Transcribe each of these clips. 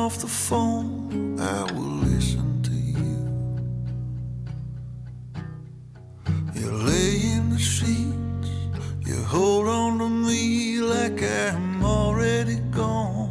off the phone, I will listen to you. You lay in the sheets, you hold on to me like I'm already gone,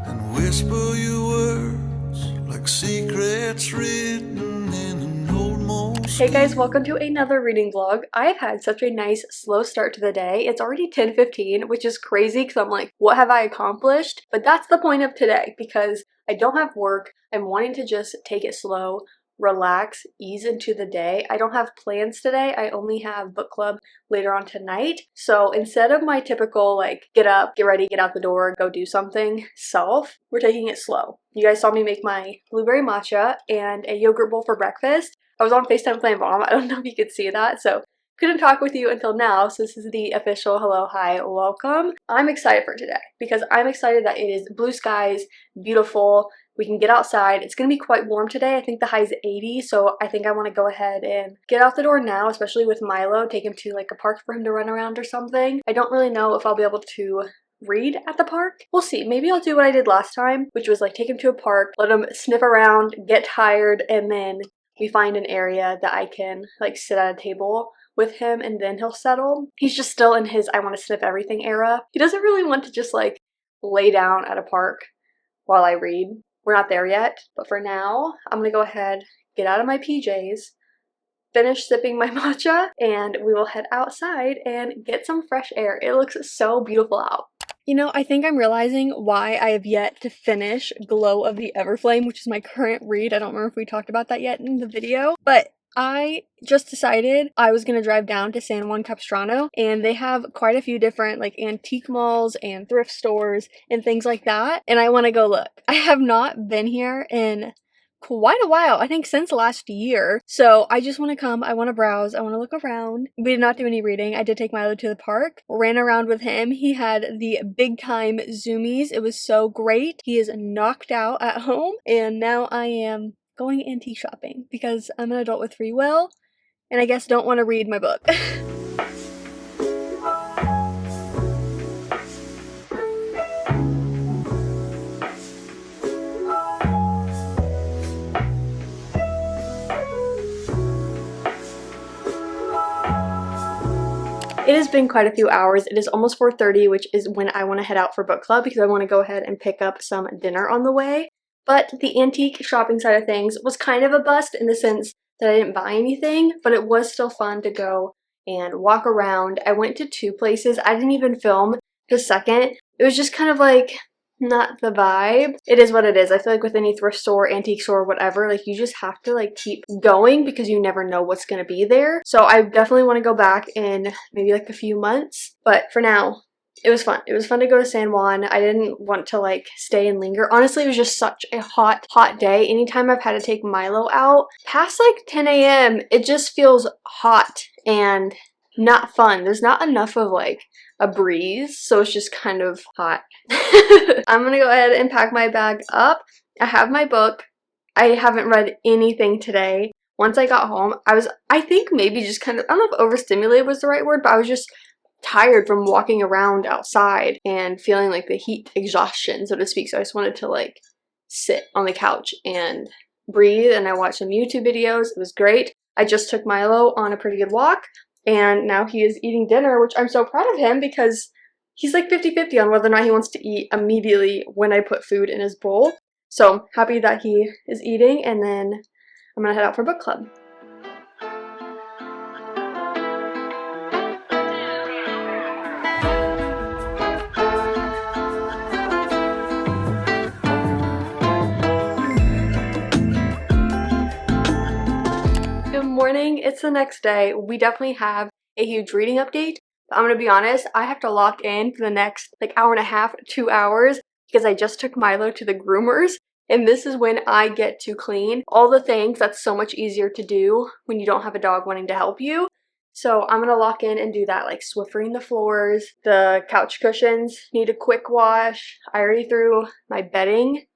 and whisper your words like secrets written in an old Moleskine. Hey guys, welcome to another reading vlog. I've had such a nice slow start to the day. It's already 10:15, which is crazy because I'm like, what have I accomplished? But that's the point of today because I don't have work. I'm wanting to just take it slow, relax, ease into the day. I don't have plans today. I only have book club later on tonight. So instead of my typical like get up, get ready, get out the door, go do something self, we're taking it slow. You guys saw me make my blueberry matcha and a yogurt bowl for breakfast. I was on FaceTime with my mom. I don't know if you could see that, so couldn't talk with you until now. So this is the official hello, hi, welcome. I'm excited for today because I'm excited that it is blue skies, beautiful. We can get outside. It's going to be quite warm today. I think the high is 80, so I think I want to go ahead and get out the door now, especially with Milo. Take him to like a park for him to run around or something. I don't really know if I'll be able to read at the park. We'll see. Maybe I'll do what I did last time, which was like take him to a park, let him sniff around, get tired, and then we find an area that I can like sit at a table with him and then he'll settle. He's just still in his I want to sniff everything era. He doesn't really want to just like lay down at a park while I read. We're not there yet, but for now, I'm gonna go ahead, get out of my PJs, finish sipping my matcha, and we will head outside and get some fresh air. It looks so beautiful out. You know, I think I'm realizing why I have yet to finish Glow of the Everflame, which is my current read. I don't remember if we talked about that yet in the video, but I just decided I was going to drive down to San Juan Capistrano, and they have quite a few different like antique malls and thrift stores and things like that, and I want to go look. I have not been here in quite a while, I think since last year, so I just want to come, I want to browse, I want to look around. We did not do any reading. I did take Milo to the park, ran around with him. He had the big time zoomies. It was so great. He is knocked out at home, and now I am going antique shopping because I'm an adult with free will and I guess don't want to read my book. It has been quite a few hours. It is almost 4:30, which is when I want to head out for book club because I want to go ahead and pick up some dinner on the way. But the antique shopping side of things was kind of a bust in the sense that I didn't buy anything, but it was still fun to go and walk around. I went to two places. I didn't even film the second. It was just kind of like not the vibe. It is what it is. I feel like with any thrift store, antique store, whatever, like you just have to like keep going because you never know what's going to be there. So I definitely want to go back in maybe like a few months, but for now, it was fun. It was fun to go to San Juan. I didn't want to like stay and linger. Honestly, it was just such a hot day. Anytime I've had to take Milo out past like 10 a.m., it just feels hot and not fun. There's not enough of like a breeze, so it's just kind of hot. I'm gonna go ahead and pack my bag up. I have my book. I haven't read anything today. Once I got home, I think maybe just kind of, I don't know if overstimulated was the right word, but I was just tired from walking around outside and feeling like the heat exhaustion, so to speak. So I just wanted to like sit on the couch and breathe, and I watched some YouTube videos. It was great. I just took Milo on a pretty good walk, and now he is eating dinner, which I'm so proud of him because he's like 50-50 on whether or not he wants to eat immediately when I put food in his bowl. So happy that he is eating, and then I'm gonna head out for book club. Morning, it's the next day. We definitely have a huge reading update. But I'm gonna be honest, I have to lock in for the next like hour and a half, 2 hours because I just took Milo to the groomers, and this is when I get to clean all the things that's so much easier to do when you don't have a dog wanting to help you. So I'm gonna lock in and do that, like Swiffering the floors. The couch cushions need a quick wash. I already threw my bedding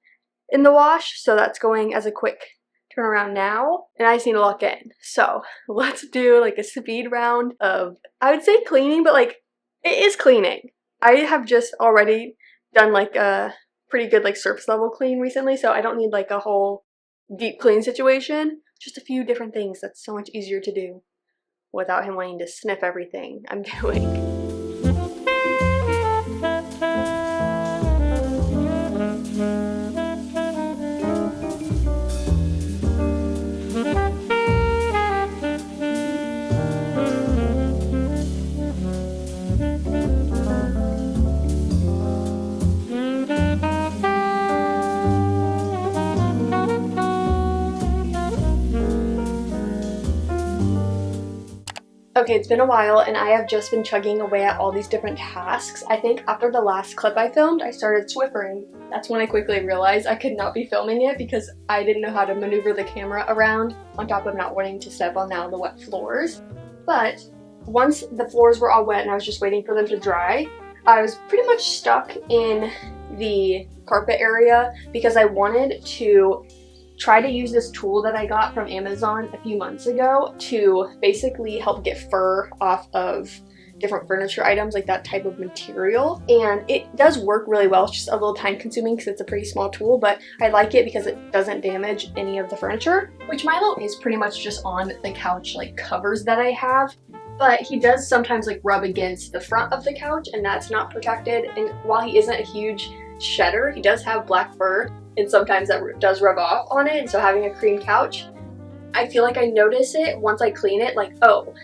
in the wash, so that's going as a quick turn around now, and I just need to lock in. So let's do like a speed round of, I would say cleaning, but like it is cleaning. I have just already done like a pretty good like surface level clean recently, so I don't need like a whole deep clean situation. Just a few different things that's so much easier to do without him wanting to sniff everything I'm doing. Okay, it's been a while and I have just been chugging away at all these different tasks. I think after the last clip I filmed, I started Swiffering. That's when I quickly realized I could not be filming it because I didn't know how to maneuver the camera around, on top of not wanting to step on now the wet floors. But once the floors were all wet and I was just waiting for them to dry, I was pretty much stuck in the carpet area because I wanted to try to use this tool that I got from Amazon a few months ago to basically help get fur off of different furniture items, like that type of material. And it does work really well. It's just a little time consuming because it's a pretty small tool, but I like it because it doesn't damage any of the furniture, which Milo is pretty much just on the couch like covers that I have. But he does sometimes like rub against the front of the couch and that's not protected. And while he isn't a huge shedder, he does have black fur and sometimes that does rub off on it. And so having a cream couch, I feel like I notice it once I clean it, like, oh,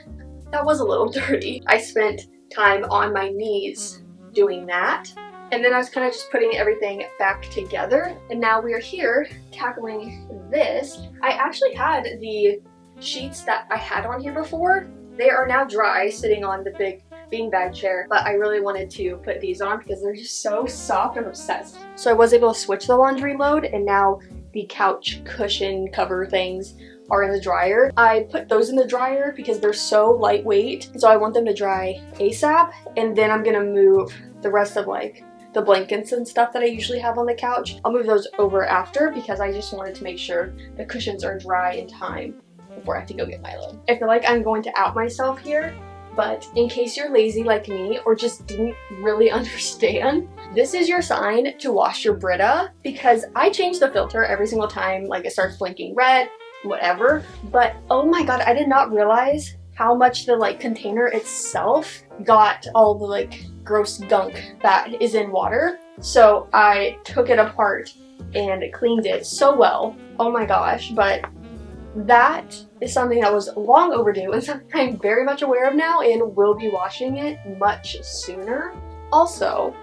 that was a little dirty. I spent time on my knees doing that. And then I was kind of just putting everything back together. And now we are here tackling this. I actually had the sheets that I had on here before. They are now dry, sitting on the big beanbag chair, but I really wanted to put these on because they're just so soft. I'm obsessed. So I was able to switch the laundry load, and now the couch cushion cover things are in the dryer. I put those in the dryer because they're so lightweight, so I want them to dry ASAP, and then I'm gonna move the rest of like the blankets and stuff that I usually have on the couch. I'll move those over after because I just wanted to make sure the cushions are dry in time before I have to go get Milo. I feel like I'm going to out myself here, but in case you're lazy like me or just didn't really understand, this is your sign to wash your Brita because I change the filter every single time like it starts blinking red, whatever. But oh my god, I did not realize how much the like container itself got all the like gross gunk that is in water. So I took it apart and cleaned it so well. Oh my gosh, but that is something that was long overdue and something I'm very much aware of now and will be washing it much sooner. Also,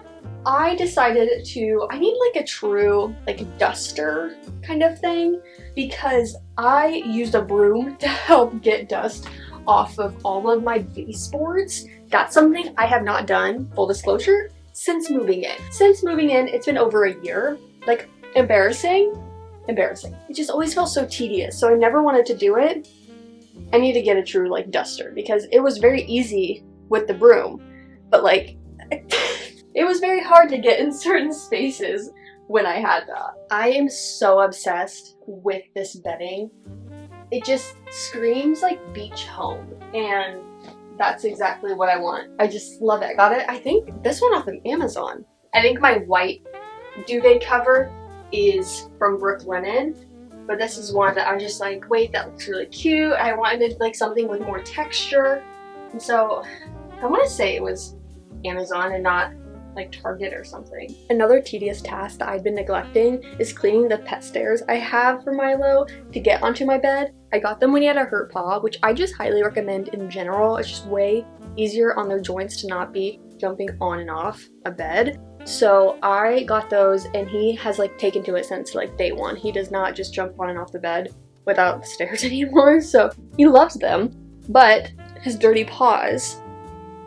I decided I need like a true like duster kind of thing because I used a broom to help get dust off of all of my baseboards. That's something I have not done, full disclosure, since moving in. Since moving in, it's been over a year. Like, embarrassing. It just always felt so tedious, so I never wanted to do it. I need to get a true like duster because it was very easy with the broom, but like it was very hard to get in certain spaces when I had that. I am so obsessed with this bedding. It just screams like beach home, and that's exactly what I want. I just love it. I got it, I think this one off of Amazon. I think my white duvet cover is from Brooklinen, but this is one that I'm just like, wait, that looks really cute. I wanted like something with more texture, and so I want to say it was Amazon and not like Target or something. Another tedious task that I've been neglecting is cleaning the pet stairs I have for Milo to get onto my bed. I got them when he had a hurt paw, which I just highly recommend in general. It's just way easier on their joints to not be jumping on and off a bed. So I got those and he has like taken to it since like day one. He does not just jump on and off the bed without the stairs anymore, so he loves them. But his dirty paws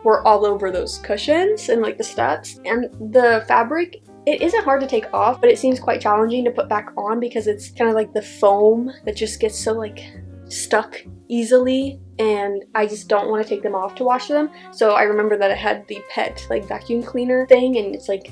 were all over those cushions and like the steps, and the fabric, it isn't hard to take off, but it seems quite challenging to put back on because it's kind of like the foam that just gets so like stuck easily, and I just don't want to take them off to wash them. So I remember that I had the pet like vacuum cleaner thing, and it's like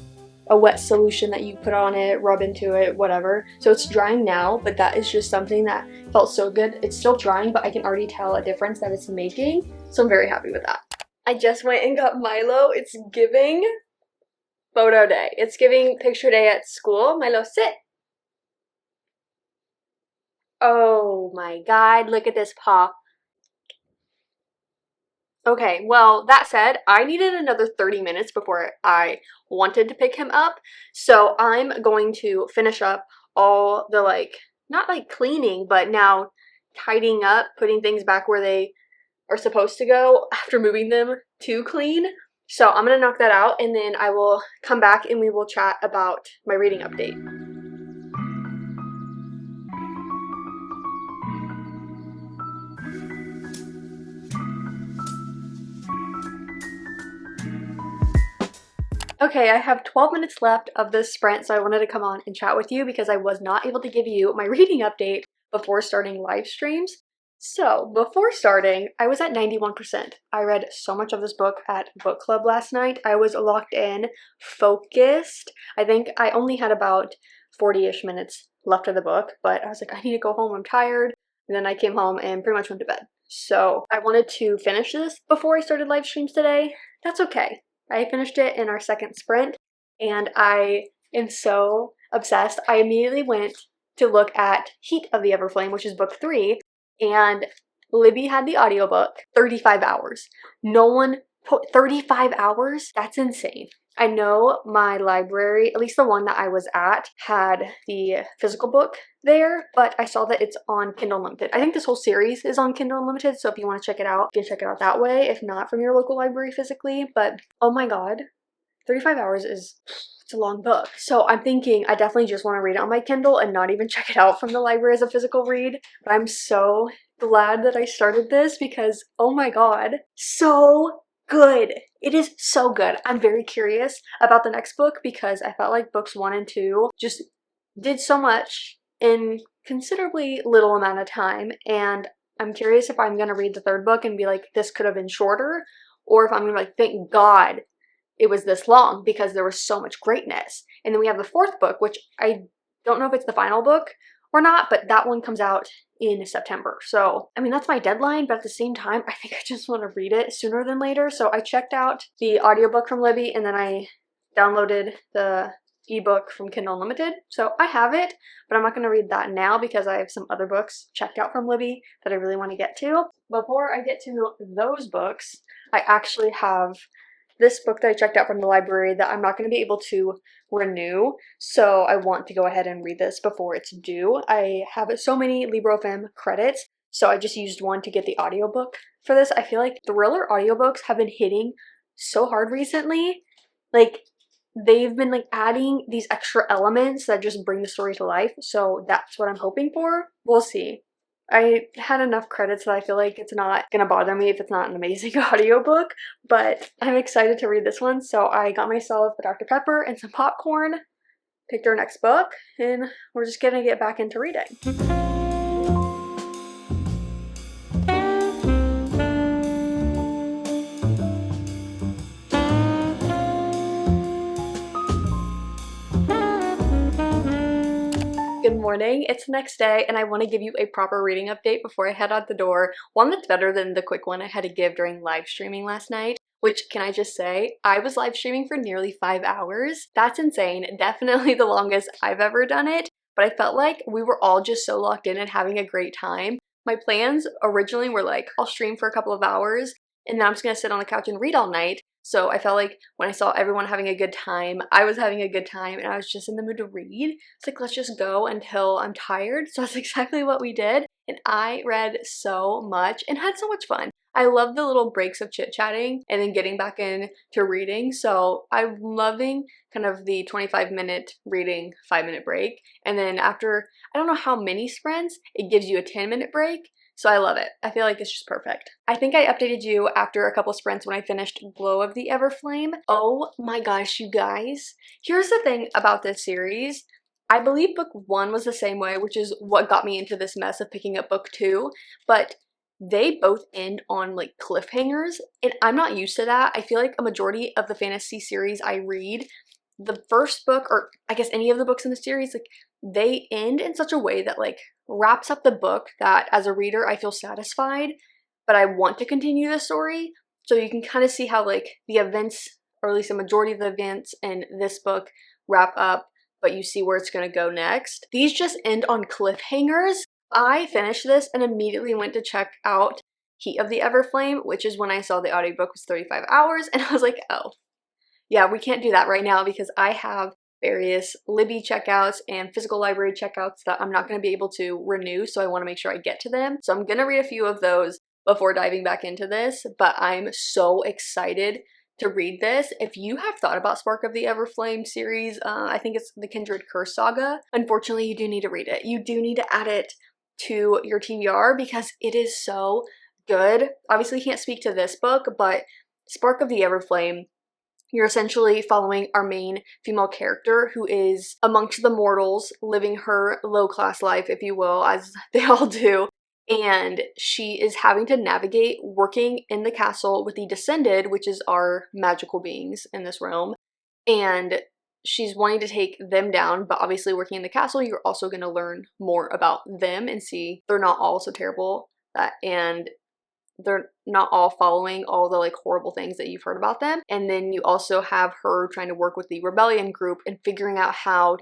a wet solution that you put on it, rub into it, whatever. So it's drying now, but that is just something that felt so good. It's still drying, but I can already tell a difference that it's making, so I'm very happy with that. I just went and got Milo. It's giving photo day. It's giving picture day at school. Milo, sit. Oh my god, look at this paw. Okay, well, that said, I needed another 30 minutes before I wanted to pick him up, so I'm going to finish up all the, like, not like cleaning, but now tidying up, putting things back where they are supposed to go after moving them to clean. So I'm gonna knock that out, and then I will come back and we will chat about my reading update. Okay, I have 12 minutes left of this sprint, so I wanted to come on and chat with you because I was not able to give you my reading update before starting live streams. So, before starting, I was at 91%. I read so much of this book at book club last night. I was locked in, focused. I think I only had about 40-ish minutes left of the book, but I was like, I need to go home, I'm tired. And then I came home and pretty much went to bed. So, I wanted to finish this before I started live streams today. That's okay. I finished it in our second sprint, and I am so obsessed. I immediately went to look at Heat of the Everflame, which is book 3, and Libby had the audiobook. 35 hours. No one put 35 hours? That's insane. I know my library, at least the one that I was at, had the physical book there, but I saw that it's on Kindle Unlimited. I think this whole series is on Kindle Unlimited, so if you want to check it out, you can check it out that way, if not from your local library physically. But oh my god, 35 hours is, it's a long book. So I'm thinking I definitely just want to read it on my Kindle and not even check it out from the library as a physical read. But I'm so glad that I started this because oh my god, so good. It is so good. I'm very curious about the next book because I felt like books 1 and 2 just did so much in considerably little amount of time, and I'm curious if I'm gonna read the third book and be like, this could have been shorter, or if I'm gonna be like, thank God it was this long because there was so much greatness. And then we have the fourth book, which I don't know if it's the final book or not, but that one comes out in September. So, I mean, that's my deadline, but at the same time, I think I just want to read it sooner than later. So I checked out the audiobook from Libby, and then I downloaded the ebook from Kindle Unlimited. So I have it, but I'm not going to read that now because I have some other books checked out from Libby that I really want to get to. Before I get to those books, I actually have this book that I checked out from the library that I'm not going to be able to renew, so I want to go ahead and read this before it's due. I have so many LibroFM credits, so I just used one to get the audiobook for this. I feel like thriller audiobooks have been hitting so hard recently. Like, they've been like adding these extra elements that just bring the story to life, so that's what I'm hoping for. We'll see. I had enough credits that I feel like it's not gonna bother me if it's not an amazing audiobook, but I'm excited to read this one. So I got myself a Dr. Pepper and some popcorn, picked our next book, and we're just gonna get back into reading. Good morning, it's the next day, and I want to give you a proper reading update before I head out the door. One that's better than the quick one I had to give during live streaming last night, which, can I just say, I was live streaming for nearly 5 hours. That's insane, definitely the longest I've ever done it, but I felt like we were all just so locked in and having a great time. My plans originally were like, I'll stream for a couple of hours, and then I'm just gonna sit on the couch and read all night. So I felt like when I saw everyone having a good time, I was having a good time, and I was just in the mood to read. It's like, let's just go until I'm tired. So that's exactly what we did. And I read so much and had so much fun. I love the little breaks of chit-chatting and then getting back into reading. So I'm loving kind of the 25-minute reading, 5-minute break. And then after, I don't know how many sprints, it gives you a 10-minute break. So I love it. I feel like it's just perfect. I think I updated you after a couple sprints when I finished Glow of the Everflame. Oh my gosh, you guys. Here's the thing about this series. I believe book 1 was the same way, which is what got me into this mess of picking up book 2, but they both end on like cliffhangers, and I'm not used to that. I feel like a majority of the fantasy series I read, the first book, or I guess any of the books in the series, like they end in such a way that like wraps up the book that as a reader I feel satisfied, but I want to continue the story. So you can kind of see how like the events or at least a majority of the events in this book wrap up, but you see where it's going to go next. These just end on cliffhangers. I finished this and immediately went to check out Heat of the Everflame, which is when I saw the audiobook was 35 hours, and I was like, oh, yeah, we can't do that right now because I have various Libby checkouts and physical library checkouts that I'm not going to be able to renew, so I want to make sure I get to them. So I'm going to read a few of those before diving back into this, but I'm so excited to read this. If you have thought about Spark of the Everflame series, I think it's the Kindred Curse saga. Unfortunately, you do need to read it. You do need to add it to your TBR because it is so good. Obviously, can't speak to this book, but Spark of the Everflame, you're essentially following our main female character who is amongst the mortals, living her low-class life, if you will, as they all do. And she is having to navigate working in the castle with the Descended, which is our magical beings in this realm. And she's wanting to take them down, but obviously working in the castle, you're also going to learn more about them and see they're not all so terrible, and they're not all following all the like horrible things that you've heard about them. And then you also have her trying to work with the rebellion group and figuring out how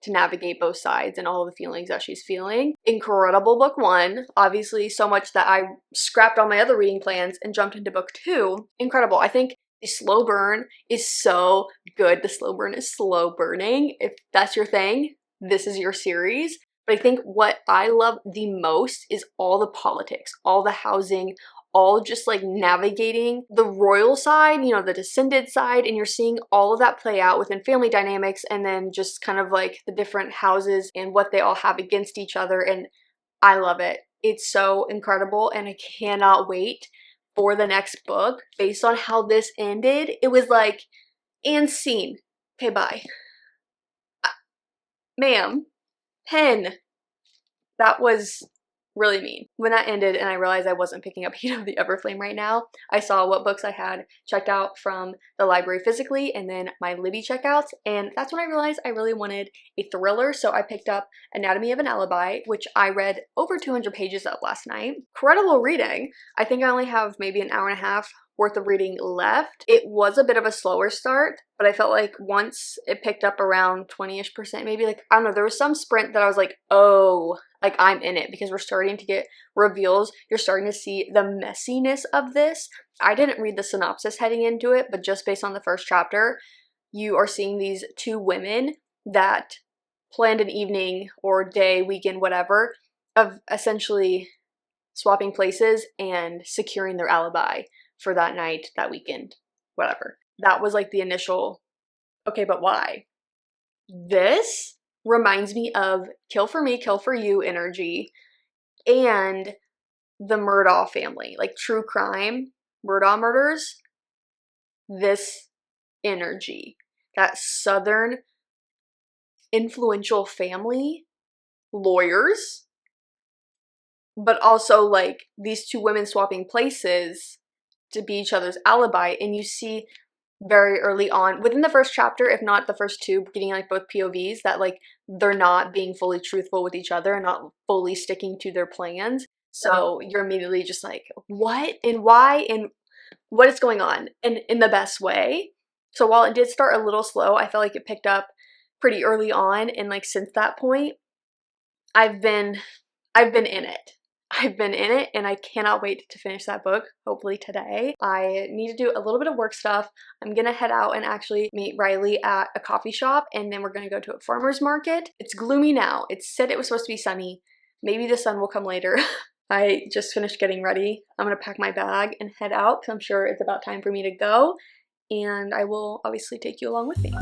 to navigate both sides and all of the feelings that she's feeling. Incredible book one. Obviously so much that I scrapped all my other reading plans and jumped into book two. Incredible. I think the slow burn is so good. The slow burn is slow burning. If that's your thing, this is your series. But I think what I love the most is all the politics, all the housing, all just like navigating the royal side, you know, the Descended side, and you're seeing all of that play out within family dynamics and then just kind of like the different houses and what they all have against each other. And I love it. It's so incredible and I cannot wait for the next book. Based on how this ended, it was like, and scene. Okay, bye. Ma'am. Pen. That was really mean. When that ended and I realized I wasn't picking up Heat of the Everflame right now, I saw what books I had checked out from the library physically and then my Libby checkouts, and that's when I realized I really wanted a thriller, so I picked up Anatomy of an Alibi, which I read over 200 pages of last night. Incredible reading. I think I only have maybe an hour and a half worth of reading left. It was a bit of a slower start, but I felt like once it picked up around 20-ish%, maybe, like, I don't know, there was some sprint that I was like, oh, like I'm in it, because we're starting to get reveals. You're starting to see the messiness of this. I didn't read the synopsis heading into it, but just based on the first chapter, you are seeing these two women that planned an evening or day, weekend, whatever, of essentially swapping places and securing their alibi for that night, that weekend, whatever. That was like the initial, okay, but why? This reminds me of Kill for Me, Kill for You energy and the Murdaugh family, like true crime, Murdaugh murders. This energy, that Southern influential family, lawyers, but also like these two women swapping places to be each other's alibi. And you see very early on within the first chapter, if not the first two, getting like both POVs, that like they're not being fully truthful with each other and not fully sticking to their plans. So you're immediately just like, what and why and what is going on, and in the best way. So while it did start a little slow, I felt like it picked up pretty early on, and like since that point I've been in it. I've been in it and I cannot wait to finish that book, hopefully today. I need to do a little bit of work stuff. I'm gonna head out and actually meet Riley at a coffee shop, and then we're gonna go to a farmer's market. It's gloomy now. It said it was supposed to be sunny. Maybe the sun will come later. I just finished getting ready. I'm gonna pack my bag and head out because I'm sure it's about time for me to go, and I will obviously take you along with me.